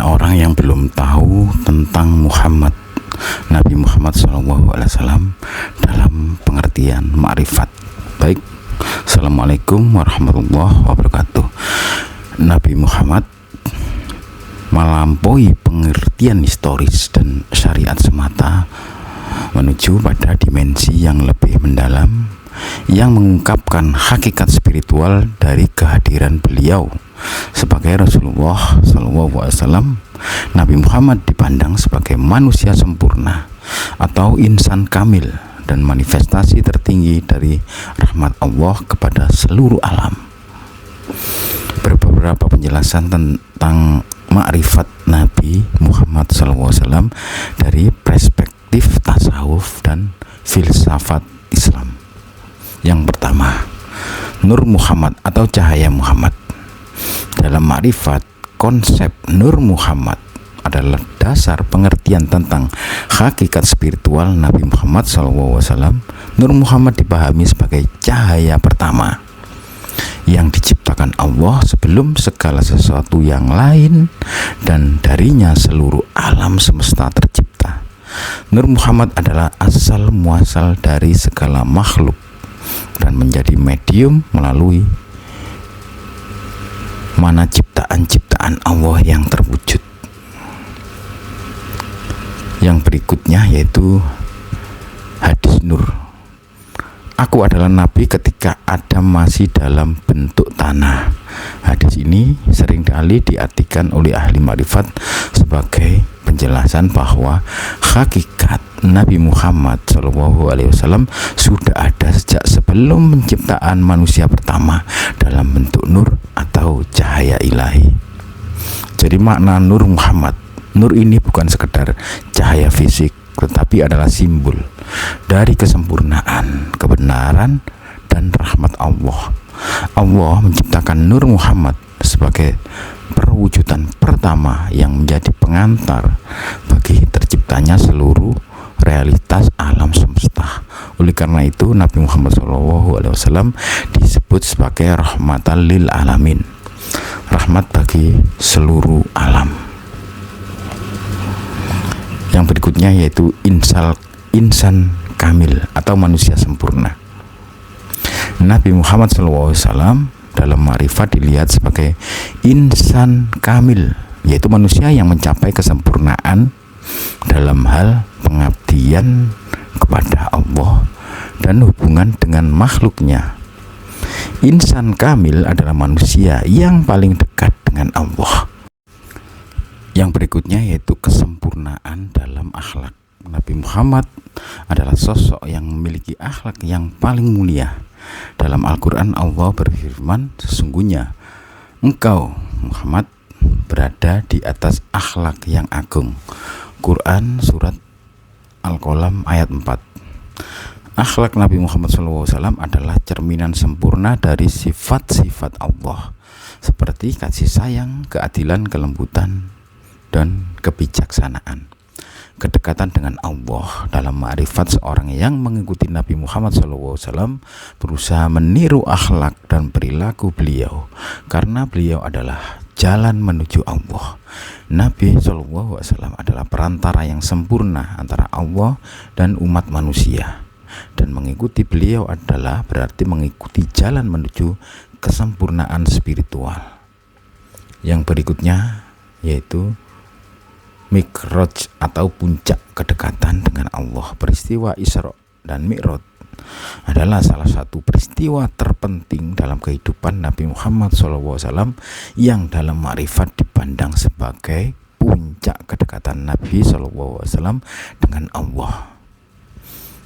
Banyak orang yang belum tahu tentang Nabi Muhammad SAW dalam pengertian ma'rifat. Baik, Assalamualaikum warahmatullahi wabarakatuh. Nabi Muhammad melampaui pengertian historis dan syariat semata menuju pada dimensi yang lebih mendalam yang mengungkapkan hakikat spiritual dari kehadiran beliau sebagai Rasulullah SAW. Nabi Muhammad dipandang sebagai manusia sempurna atau insan kamil dan manifestasi tertinggi dari rahmat Allah kepada seluruh alam. Beberapa penjelasan tentang makrifat Nabi Muhammad SAW dari perspektif tasawuf dan filsafat Islam. Yang pertama, Nur Muhammad atau cahaya Muhammad. Dalam makrifat, konsep Nur Muhammad adalah dasar pengertian tentang hakikat spiritual Nabi Muhammad SAW. Nur Muhammad dipahami sebagai cahaya pertama yang diciptakan Allah sebelum segala sesuatu yang lain, dan darinya seluruh alam semesta tercipta. Nur Muhammad adalah asal muasal dari segala makhluk dan menjadi medium melalui mana ciptaan-ciptaan Allah yang terwujud. Yang berikutnya yaitu hadis Nur. Aku adalah Nabi ketika Adam masih dalam bentuk tanah. Hadis ini seringkali diartikan oleh ahli makrifat sebagai penjelasan bahwa hakikat Nabi Muhammad SAW sudah ada sejak sebelum penciptaan manusia pertama dalam bentuk nur atau cahaya ilahi. Jadi makna Nur Muhammad, nur ini bukan sekedar cahaya fisik, tetapi adalah simbol dari kesempurnaan, kebenaran, dan rahmat Allah. Allah menciptakan Nur Muhammad sebagai perwujudan pertama yang menjadi pengantar bagi terciptanya seluruh realitas alam semesta. Oleh karena itu Nabi Muhammad SAW disebut sebagai rahmatan lil alamin, rahmat bagi seluruh alam. Yang berikutnya yaitu insan kamil atau manusia sempurna. Nabi Muhammad SAW dalam ma'rifat dilihat sebagai insan kamil, yaitu manusia yang mencapai kesempurnaan dalam hal pengabdian kepada Allah dan hubungan dengan makhluknya. Insan kamil adalah manusia yang paling dekat dengan Allah. Yang berikutnya yaitu kesempurnaan dalam akhlak. Nabi Muhammad adalah sosok yang memiliki akhlak yang paling mulia. Dalam Al-Quran Allah berfirman, sesungguhnya engkau Muhammad berada di atas akhlak yang agung. Quran surat Al-Qalam ayat 4. Akhlak Nabi Muhammad SAW adalah cerminan sempurna dari sifat-sifat Allah, seperti kasih sayang, keadilan, kelembutan, dan kebijaksanaan. Kedekatan dengan Allah dalam ma'rifat, seorang yang mengikuti Nabi Muhammad SAW berusaha meniru akhlak dan perilaku beliau, karena beliau adalah jalan menuju Allah. Nabi SAW adalah perantara yang sempurna antara Allah dan umat manusia, dan mengikuti beliau adalah berarti mengikuti jalan menuju kesempurnaan spiritual. Yang berikutnya yaitu Mi'raj atau puncak kedekatan dengan Allah. Peristiwa Isra dan Mi'raj adalah salah satu peristiwa terpenting dalam kehidupan Nabi Muhammad SAW yang dalam ma'rifat dipandang sebagai puncak kedekatan Nabi SAW dengan Allah.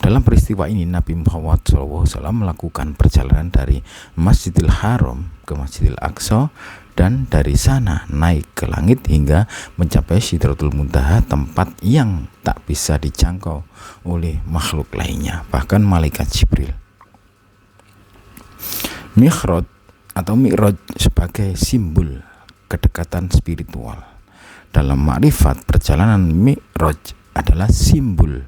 Dalam peristiwa ini Nabi Muhammad SAW melakukan perjalanan dari Masjidil Haram ke Masjidil Aqsa, dan dari sana naik ke langit hingga mencapai Sidratul Muntaha, tempat yang tak bisa dijangkau oleh makhluk lainnya, bahkan malaikat Jibril. Mi'raj atau Mi'raj sebagai simbol kedekatan spiritual. Dalam makrifat, perjalanan Mi'raj adalah simbol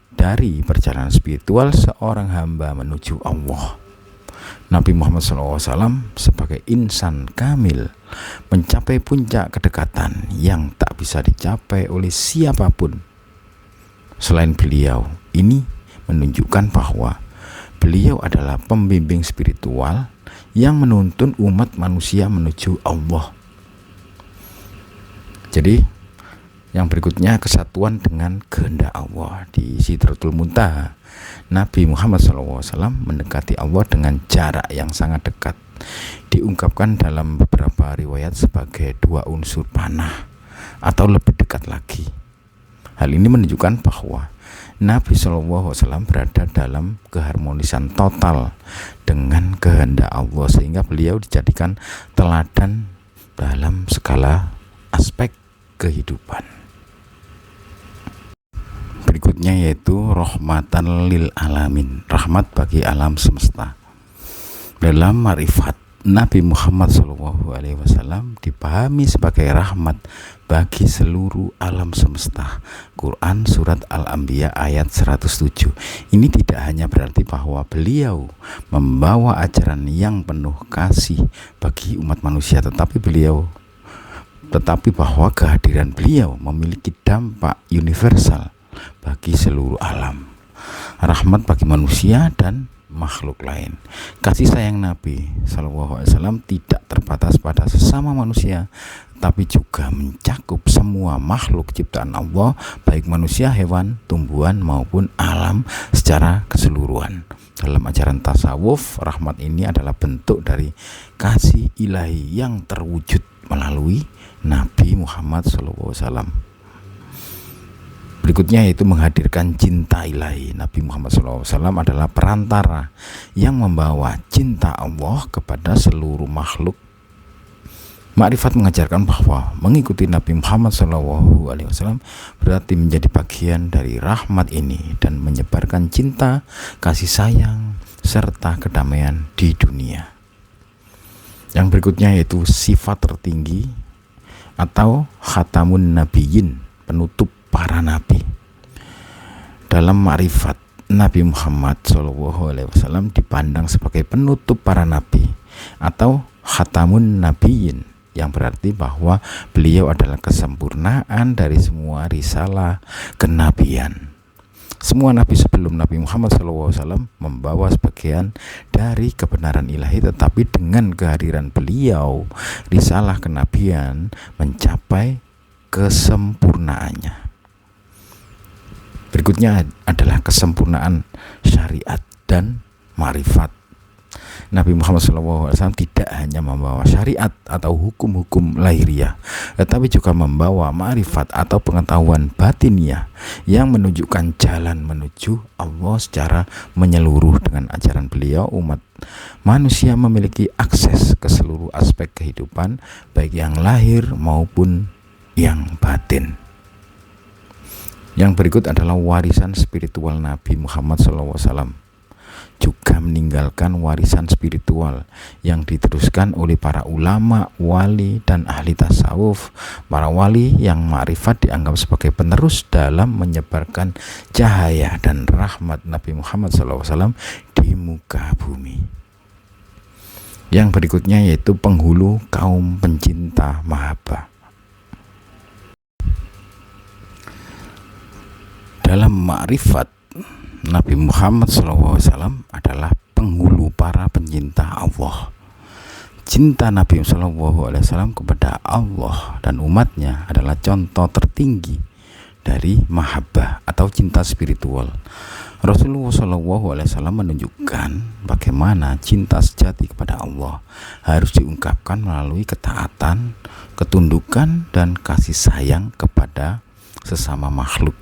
dari perjalanan spiritual seorang hamba menuju Allah. Nabi Muhammad SAW sebagai insan kamil mencapai puncak kedekatan yang tak bisa dicapai oleh siapapun selain beliau. Ini menunjukkan bahwa beliau adalah pembimbing spiritual yang menuntun umat manusia menuju Allah. Jadi yang berikutnya, kesatuan dengan kehendak Allah. Di Sidratul Muntaha, Nabi Muhammad SAW mendekati Allah dengan jarak yang sangat dekat. Diungkapkan dalam beberapa riwayat sebagai dua unsur panah atau lebih dekat lagi. Hal ini menunjukkan bahwa Nabi SAW berada dalam keharmonisan total dengan kehendak Allah, sehingga beliau dijadikan teladan dalam segala aspek kehidupan. Berikutnya yaitu rahmatan lil alamin, rahmat bagi alam semesta. Dalam ma'rifat, Nabi Muhammad SAW dipahami sebagai rahmat bagi seluruh alam semesta. Quran Surat Al-Anbiya ayat 107. Ini tidak hanya berarti bahwa beliau membawa ajaran yang penuh kasih bagi umat manusia, tetapi bahwa kehadiran beliau memiliki dampak universal bagi seluruh alam, rahmat bagi manusia dan makhluk lain. Kasih sayang Nabi SAW tidak terbatas pada sesama manusia, tapi juga mencakup semua makhluk ciptaan Allah, baik manusia, hewan, tumbuhan maupun alam secara keseluruhan. Dalam ajaran tasawuf, rahmat ini adalah bentuk dari kasih ilahi yang terwujud melalui Nabi Muhammad SAW. Berikutnya yaitu menghadirkan cinta ilahi. Nabi Muhammad SAW adalah perantara yang membawa cinta Allah kepada seluruh makhluk. Ma'rifat mengajarkan bahwa mengikuti Nabi Muhammad SAW berarti menjadi bagian dari rahmat ini dan menyebarkan cinta, kasih sayang, serta kedamaian di dunia. Yang berikutnya yaitu sifat tertinggi atau khatamun nabiyyin, penutup para nabi. Dalam ma'rifat, Nabi Muhammad SAW dipandang sebagai penutup para nabi atau khatamun nabiyyin, yang berarti bahwa beliau adalah kesempurnaan dari semua risalah kenabian. Semua nabi sebelum Nabi Muhammad SAW membawa sebagian dari kebenaran ilahi, tetapi dengan kehadiran beliau, risalah kenabian mencapai kesempurnaannya. Berikutnya adalah kesempurnaan syariat dan ma'rifat. Nabi Muhammad SAW tidak hanya membawa syariat atau hukum-hukum lahiriah, tetapi juga membawa ma'rifat atau pengetahuan batiniah yang menunjukkan jalan menuju Allah secara menyeluruh. Dengan ajaran beliau, umat manusia memiliki akses ke seluruh aspek kehidupan, baik yang lahir maupun yang batin. Yang berikut adalah warisan spiritual Nabi Muhammad SAW. Juga meninggalkan warisan spiritual yang diteruskan oleh para ulama, wali, dan ahli tasawuf. Para wali yang ma'rifat dianggap sebagai penerus dalam menyebarkan cahaya dan rahmat Nabi Muhammad SAW di muka bumi. Yang berikutnya yaitu penghulu kaum pencinta mahabbah. Dalam ma'rifat, Nabi Muhammad SAW adalah penghulu para pencinta Allah. Cinta Nabi SAW kepada Allah dan umatnya adalah contoh tertinggi dari mahabbah atau cinta spiritual. Rasulullah SAW menunjukkan bagaimana cinta sejati kepada Allah harus diungkapkan melalui ketaatan, ketundukan, dan kasih sayang kepada sesama makhluk.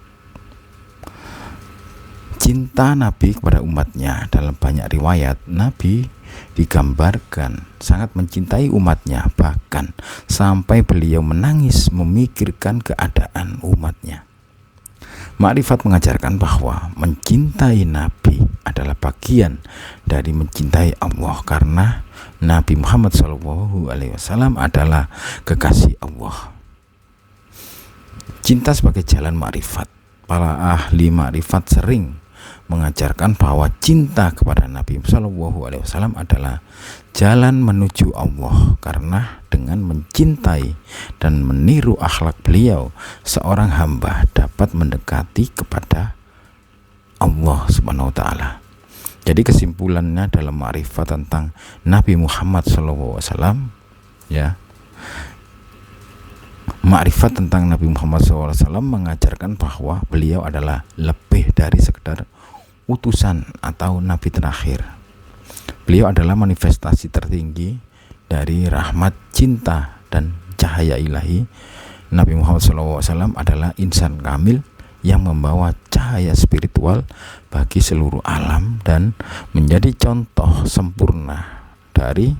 Cinta Nabi kepada umatnya, dalam banyak riwayat Nabi digambarkan sangat mencintai umatnya, bahkan sampai beliau menangis memikirkan keadaan umatnya. Ma'rifat mengajarkan bahwa mencintai Nabi adalah bagian dari mencintai Allah, karena Nabi Muhammad SAW adalah kekasih Allah. Cinta sebagai jalan ma'rifat. Para ahli ma'rifat sering mengajarkan bahwa cinta kepada Nabi Shallallahu Alaihi Wasallam adalah jalan menuju Allah, karena dengan mencintai dan meniru akhlak beliau, seorang hamba dapat mendekati kepada Allah Subhanahu wa Ta'ala. Jadi kesimpulannya dalam ma'rifat tentang Nabi Muhammad SAW, ya, ma'rifat tentang Nabi Muhammad SAW mengajarkan bahwa beliau adalah lebih dari sekedar utusan atau nabi terakhir. Beliau adalah manifestasi tertinggi dari rahmat, cinta, dan cahaya ilahi. Nabi Muhammad SAW adalah insan kamil yang membawa cahaya spiritual bagi seluruh alam dan menjadi contoh sempurna dari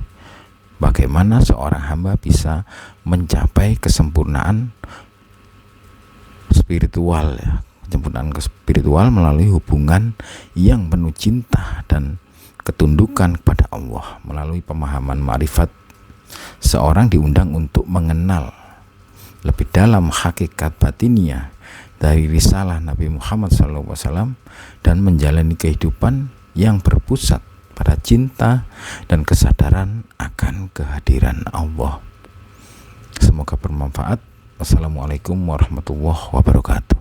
bagaimana seorang hamba bisa mencapai kesempurnaan spiritual, ya, kesempurnaan spiritual melalui hubungan yang penuh cinta dan ketundukan kepada Allah. Melalui pemahaman ma'rifat, seorang diundang untuk mengenal lebih dalam hakikat batiniah dari risalah Nabi Muhammad SAW dan menjalani kehidupan yang berpusat pada cinta dan kesadaran akan kehadiran Allah. Semoga bermanfaat. Wassalamualaikum warahmatullahi wabarakatuh.